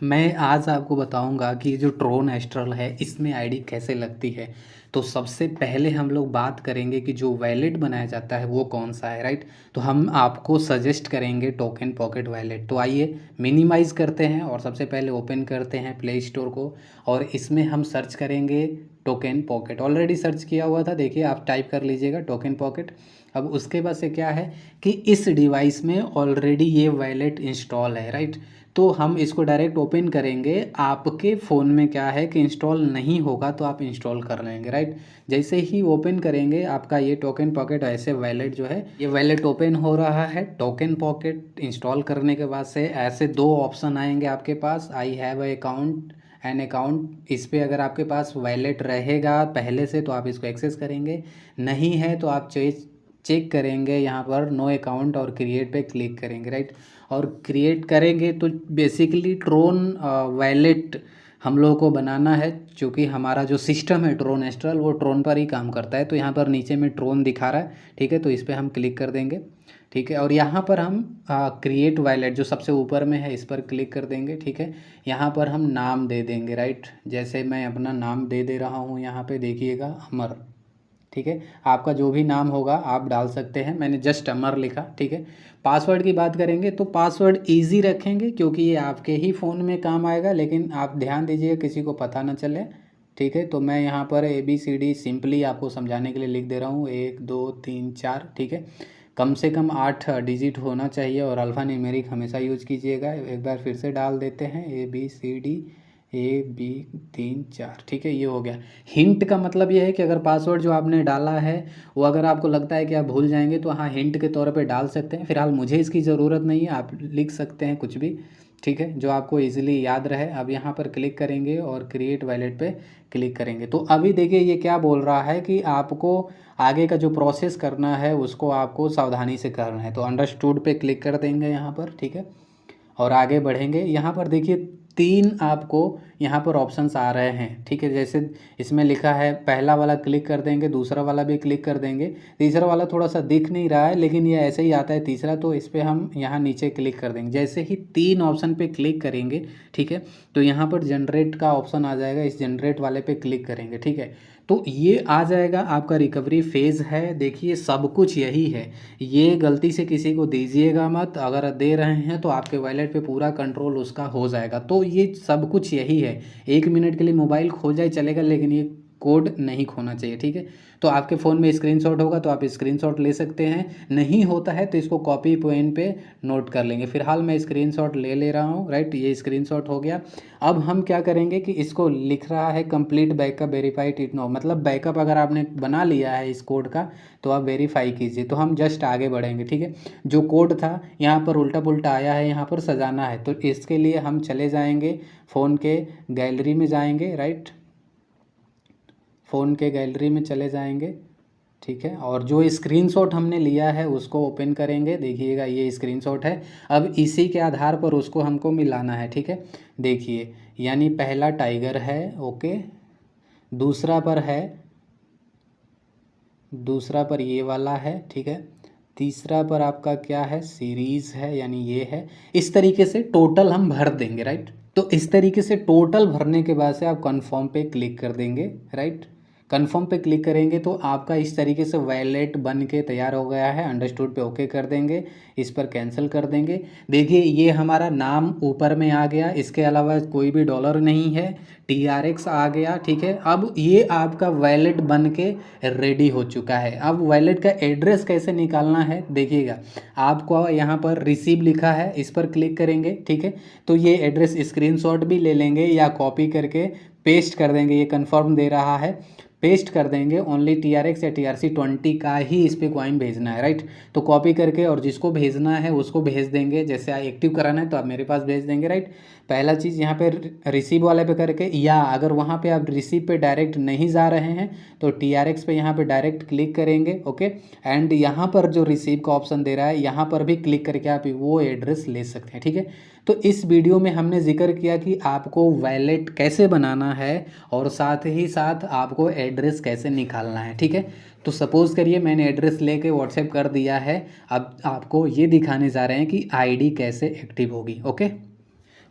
मैं आज आपको बताऊँगा कि जो ट्रोन एस्ट्रल है, इसमें आईडी कैसे लगती है। तो सबसे पहले हम लोग बात करेंगे कि जो वॉलेट बनाया जाता है वो कौन-सा है, राइट? तो हम आपको सजेस्ट करेंगे टोकन पॉकेट वॉलेट। तो आइए मिनिमाइज़ करते हैं और सबसे पहले ओपन करते हैं प्ले स्टोर को और इसमें हम सर्च करेंगे टोकन पॉकेट। ऑलरेडी सर्च किया हुआ था, देखिए आप टाइप कर लीजिएगा टोकन पॉकेट। अब उसके बाद से क्या है कि इस डिवाइस में ऑलरेडी ये वॉलेट इंस्टॉल है, राइट? तो हम इसको डायरेक्ट ओपन करेंगे। आपके फ़ोन में क्या है कि इंस्टॉल नहीं होगा तो आप इंस्टॉल कर लेंगे, राइट? जैसे ही ओपन करेंगे आपका ये टोकन पॉकेट ऐसे वॉलेट जो है ये वॉलेट ओपन हो रहा है। टोकन पॉकेट इंस्टॉल करने के बाद से ऐसे दो ऑप्शन आएंगे आपके पास, I have a account an account. इस पे अगर आपके पास वॉलेट रहेगा पहले से तो आप इसको एक्सेस करेंगे, नहीं है तो आप चेक करेंगे यहाँ पर नो अकाउंट और क्रिएट पे क्लिक करेंगे, राइट? और क्रिएट करेंगे तो बेसिकली ट्रोन वॉलेट हम लोगों को बनाना है, क्योंकि हमारा जो सिस्टम है ट्रोन एस्ट्रल वो ट्रोन पर ही काम करता है। तो यहाँ पर नीचे में ट्रोन दिखा रहा है, ठीक है? तो इस पर हम क्लिक कर देंगे, ठीक है? और यहाँ पर हम क्रिएट वॉलेट जो सबसे ऊपर में है इस पर क्लिक कर देंगे, ठीक है? यहाँ पर हम नाम दे देंगे, राइट? जैसे मैं अपना नाम दे रहा हूँ, यहाँ पे देखिएगा अमर, ठीक है? आपका जो भी नाम होगा आप डाल सकते हैं, मैंने जस्ट अमर लिखा, ठीक है? पासवर्ड की बात करेंगे तो पासवर्ड इजी रखेंगे क्योंकि ये आपके ही फ़ोन में काम आएगा, लेकिन आप ध्यान दीजिए किसी को पता ना चले, ठीक है? तो मैं यहाँ पर ABCD सिंपली आपको समझाने के लिए लिख दे रहा हूँ, 1 2 3 4, ठीक है? कम से कम 8 डिजिट होना चाहिए और अल्फ़ा न्यूमेरिक हमेशा यूज़ कीजिएगा। एक बार फिर से डाल देते हैं ABCD 1 2 3 4, ठीक है? ये हो गया। हिंट का मतलब ये है कि अगर पासवर्ड जो आपने डाला है वो अगर आपको लगता है कि आप भूल जाएंगे तो हाँ हिंट के तौर पे डाल सकते हैं। फिलहाल मुझे इसकी ज़रूरत नहीं है, आप लिख सकते हैं कुछ भी, ठीक है? जो आपको इजीली याद रहे। अब यहाँ पर क्लिक करेंगे और क्रिएट वॉलेट पे क्लिक करेंगे तो अभी देखिए ये क्या बोल रहा है कि आपको आगे का जो प्रोसेस करना है उसको आपको सावधानी से करना है। तो अंडरस्टूड पे क्लिक कर देंगे यहाँ पर, ठीक है? और आगे बढ़ेंगे। यहाँ पर देखिए 3 आपको यहाँ पर ऑप्शंस आ रहे हैं, ठीक है? जैसे इसमें लिखा है पहला वाला क्लिक कर देंगे, दूसरा वाला भी क्लिक कर देंगे, तीसरा वाला थोड़ा सा दिख नहीं रहा है लेकिन ये ऐसे ही आता है तीसरा, तो इस पर हम यहाँ नीचे क्लिक कर देंगे। जैसे ही 3 ऑप्शन पे क्लिक करेंगे, ठीक है, तो यहाँ पर जनरेट का ऑप्शन आ जाएगा, इस जनरेट वाले पे क्लिक करेंगे, ठीक है? तो ये आ जाएगा आपका रिकवरी फेज़ है। देखिए सब कुछ यही है, ये गलती से किसी को दीजिएगा मत, अगर दे रहे हैं तो आपके वॉलेट पे पूरा कंट्रोल उसका हो जाएगा। तो ये सब कुछ यही है, 1 मिनट के लिए मोबाइल खो जाए चलेगा लेकिन ये कोड नहीं खोना चाहिए, ठीक है? तो आपके फ़ोन में स्क्रीनशॉट होगा तो आप स्क्रीनशॉट ले सकते हैं, नहीं होता है तो इसको कॉपी पेन पे नोट कर लेंगे। फिलहाल मैं स्क्रीनशॉट ले रहा हूँ, राइट? ये स्क्रीनशॉट हो गया। अब हम क्या करेंगे कि इसको लिख रहा है complete backup verified it no, मतलब बैकअप अगर आपने बना लिया है इस कोड का तो आप वेरीफाई कीजिए। तो हम जस्ट आगे बढ़ेंगे, ठीक है? जो कोड था यहाँ पर उल्टा पुल्टा आया है, यहाँ पर सजाना है, तो इसके लिए हम चले जाएंगे फ़ोन के गैलरी में जाएंगे, राइट? फ़ोन के गैलरी में चले जाएंगे, ठीक है? और जो स्क्रीनशॉट हमने लिया है उसको ओपन करेंगे, देखिएगा ये स्क्रीनशॉट है। अब इसी के आधार पर उसको हमको मिलाना है, ठीक है? देखिए यानी पहला टाइगर है, ओके, दूसरा पर है, दूसरा पर ये वाला है, ठीक है, तीसरा पर आपका क्या है, सीरीज़ है यानी ये है। इस तरीके से टोटल हम भर देंगे, राइट? तो इस तरीके से टोटल भरने के बाद से आप कन्फर्म पे क्लिक कर देंगे, राइट? कन्फर्म पे क्लिक करेंगे तो आपका इस तरीके से वॉलेट बन के तैयार हो गया है। अंडरस्टूड पे ओके कर देंगे, इस पर कैंसिल कर देंगे। देखिए ये हमारा नाम ऊपर में आ गया, इसके अलावा कोई भी डॉलर नहीं है, TRX आ गया, ठीक है? अब ये आपका वॉलेट बन के रेडी हो चुका है। अब वॉलेट का एड्रेस कैसे निकालना है देखिएगा, आपको यहाँ पर रिसीव लिखा है, इस पर क्लिक करेंगे, ठीक है? तो ये एड्रेस स्क्रीनशॉट भी ले लेंगे या कॉपी करके पेस्ट कर देंगे, ये कंफर्म दे रहा है, पेस्ट कर देंगे। ओनली TRX या TRC20 का ही इस पर कॉइन भेजना है, राइट? तो कॉपी करके और जिसको भेजना है उसको भेज देंगे। जैसे एक्टिव कराना है तो आप मेरे पास भेज देंगे, राइट? पहला चीज़ यहाँ पे रिसीव वाले पे करके, या अगर वहाँ पे आप रिसीव पे डायरेक्ट नहीं जा रहे हैं तो TRX पे यहाँ पे डायरेक्ट क्लिक करेंगे, ओके? एंड यहाँ पर जो रिसीव का ऑप्शन दे रहा है यहाँ पर भी क्लिक करके आप वो एड्रेस ले सकते हैं, ठीक है? तो इस वीडियो में हमने जिक्र किया कि आपको वॉलेट कैसे बनाना है और साथ ही साथ आपको एड्रेस कैसे निकालना है, ठीक है? तो सपोज़ करिए मैंने एड्रेस लेके व्हाट्सएप कर दिया है, अब आपको ये दिखाने जा रहे हैं कि आईडी कैसे एक्टिव होगी, ओके?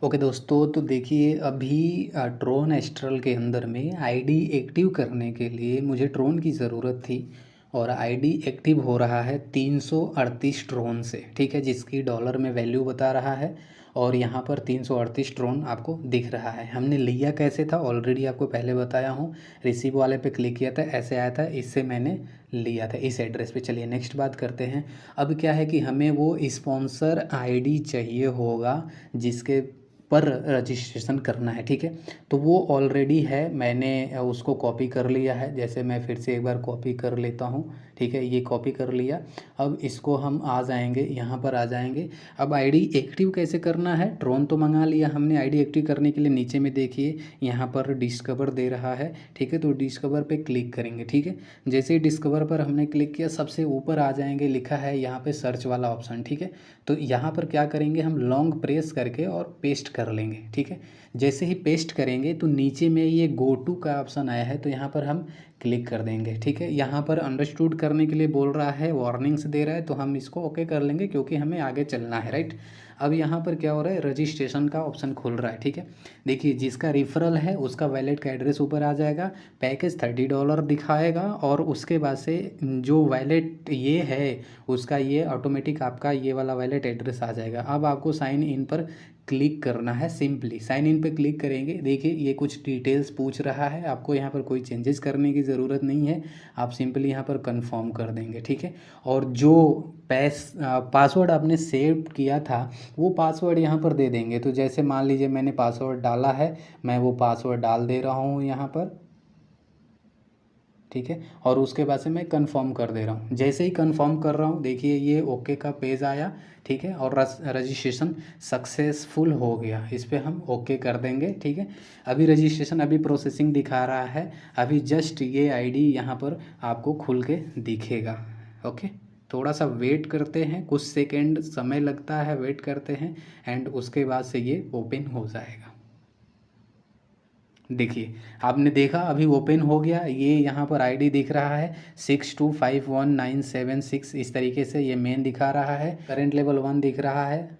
ओके दोस्तों, तो देखिए अभी ट्रोन एस्ट्रल के अंदर में आईडी एक्टिव करने के लिए मुझे ट्रोन की ज़रूरत थी और आईडी एक्टिव हो रहा है 338 ट्रोन से, ठीक है, जिसकी डॉलर में वैल्यू बता रहा है और यहाँ पर 338 ट्रोन आपको दिख रहा है। हमने लिया कैसे था ऑलरेडी आपको पहले बताया हूँ, रिसीव वाले पे क्लिक किया था, ऐसे आया था, इससे मैंने लिया था इस एड्रेस पे। चलिए नेक्स्ट बात करते हैं। अब क्या है कि हमें वो स्पॉन्सर आईडी चाहिए होगा जिसके पर रजिस्ट्रेशन करना है, ठीक है। तो वो ऑलरेडी है, मैंने उसको कॉपी कर लिया है। जैसे मैं फिर से एक बार कॉपी कर लेता हूँ, ठीक है, ये कॉपी कर लिया। अब इसको हम आ जाएंगे, यहाँ पर आ जाएंगे। अब आईडी एक्टिव कैसे करना है, ट्रोन तो मंगा लिया हमने, आईडी एक्टिव करने के लिए नीचे में देखिए यहाँ पर डिस्कवर दे रहा है, ठीक है। तो डिस्कवर पे क्लिक करेंगे, ठीक है। जैसे ही डिस्कवर पर हमने क्लिक किया, सबसे ऊपर आ जाएंगे, लिखा है यहाँ पे सर्च वाला ऑप्शन, ठीक है। तो यहाँ पर क्या करेंगे, हम लॉन्ग प्रेस करके और पेस्ट कर लेंगे, ठीक है। जैसे ही पेस्ट करेंगे तो नीचे में ये गो टू का ऑप्शन आया है, तो यहाँ पर हम क्लिक कर देंगे, ठीक है। यहाँ पर अंडरस्टूड करने के लिए बोल रहा है, वार्निंग्स दे रहा है, तो हम इसको ओके कर लेंगे क्योंकि हमें आगे चलना है, राइट। अब यहाँ पर क्या हो रहा है, रजिस्ट्रेशन का ऑप्शन खुल रहा है, ठीक है। देखिए जिसका रेफरल है उसका वैलेट का एड्रेस ऊपर आ जाएगा, पैकेज $30 दिखाएगा और उसके बाद से जो वैलेट ये है उसका ये ऑटोमेटिक आपका ये वाला वैलेट एड्रेस आ जाएगा। अब आपको साइन इन पर क्लिक करना है, सिंपली साइन इन पे क्लिक करेंगे। देखिए ये कुछ डिटेल्स पूछ रहा है, आपको यहाँ पर कोई चेंजेस करने की ज़रूरत नहीं है, आप सिंपली यहाँ पर कंफर्म कर देंगे, ठीक है। और जो पासवर्ड आपने सेव किया था वो पासवर्ड यहाँ पर दे देंगे। तो जैसे मान लीजिए मैंने पासवर्ड डाला है, मैं वो पासवर्ड डाल दे रहा हूँ यहाँ पर, ठीक है। और उसके बाद से मैं कंफर्म कर दे रहा हूँ। जैसे ही कंफर्म कर रहा हूँ, देखिए ये ओके का पेज आया, ठीक है, और रजिस्ट्रेशन सक्सेसफुल हो गया। इस पर हम ओके कर देंगे, ठीक है। अभी रजिस्ट्रेशन अभी प्रोसेसिंग दिखा रहा है, अभी जस्ट ये आईडी यहाँ पर आपको खुल के दिखेगा, ओके। थोड़ा सा वेट करते हैं, कुछ सेकेंड समय लगता है, वेट करते हैं एंड उसके बाद से ये ओपन हो जाएगा। देखिए आपने देखा अभी ओपन हो गया, ये यहाँ पर आईडी दिख रहा है 62519776, इस तरीके से ये मेन दिखा रहा है। करंट लेवल 1 दिख रहा है,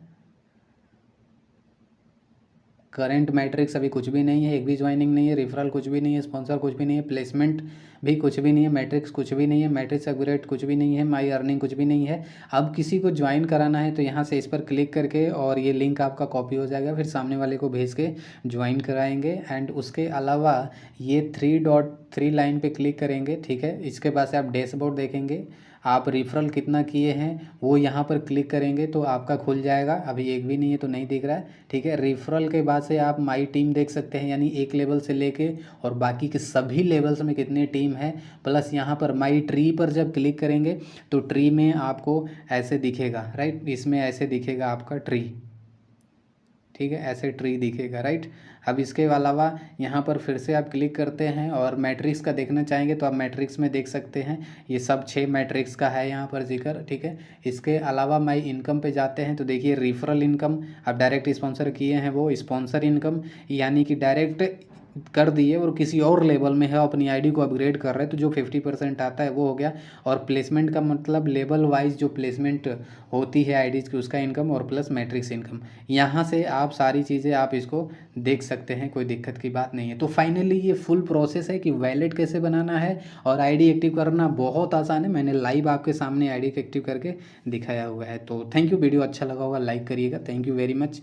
करंट मैट्रिक्स अभी कुछ भी नहीं है, एक भी ज्वाइनिंग नहीं है, रेफरल कुछ भी नहीं है, स्पॉन्सर कुछ भी नहीं है, प्लेसमेंट भी कुछ भी नहीं है, मैट्रिक्स कुछ भी नहीं है, मैट्रिक्स अपग्रेड कुछ भी नहीं है, माई अर्निंग कुछ भी नहीं है। अब किसी को ज्वाइन कराना है तो यहाँ से इस पर क्लिक करके और ये लिंक आपका कॉपी हो जाएगा, फिर सामने वाले को भेज के ज्वाइन कराएंगे। एंड उसके अलावा ये 3 लाइन पे क्लिक करेंगे, ठीक है। इसके बाद से आप डैशबोर्ड देखेंगे, आप रेफरल कितना किए हैं वो यहाँ पर क्लिक करेंगे तो आपका खुल जाएगा। अभी एक भी नहीं है तो नहीं दिख रहा है, ठीक है। रेफरल के बाद से आप माई टीम देख सकते हैं, यानी एक लेवल से लेके और बाकी के सभी लेवल्स में कितने टीम है। प्लस यहाँ पर माई ट्री पर जब क्लिक करेंगे तो ट्री में आपको ऐसे दिखेगा, राइट, इसमें ऐसे दिखेगा आपका ट्री, ठीक है, ऐसे ट्री दिखेगा, राइट। अब इसके अलावा यहाँ पर फिर से आप क्लिक करते हैं और मैट्रिक्स का देखना चाहेंगे तो आप मैट्रिक्स में देख सकते हैं, ये सब 6 मैट्रिक्स का है यहाँ पर जिक्र, ठीक है। इसके अलावा माई इनकम पे जाते हैं तो देखिए रेफरल इनकम आप डायरेक्ट स्पॉन्सर किए हैं वो स्पॉन्सर इनकम, यानी कि डायरेक्ट कर दिए और किसी और लेवल में है, अपनी आईडी को अपग्रेड कर रहे हैं तो जो 50% आता है वो हो गया। और प्लेसमेंट का मतलब लेवल वाइज जो प्लेसमेंट होती है आईडीज़ की उसका इनकम और प्लस मैट्रिक्स इनकम, यहाँ से आप सारी चीज़ें आप इसको देख सकते हैं, कोई दिक्कत की बात नहीं है। तो फाइनली ये फुल प्रोसेस है कि वैलेट कैसे बनाना है और आईडी एक्टिव करना बहुत आसान है, मैंने लाइव आपके सामने आईडी एक्टिव करके दिखाया हुआ है। तो थैंक यू, वीडियो अच्छा लगा होगा लाइक करिएगा, थैंक यू वेरी मच।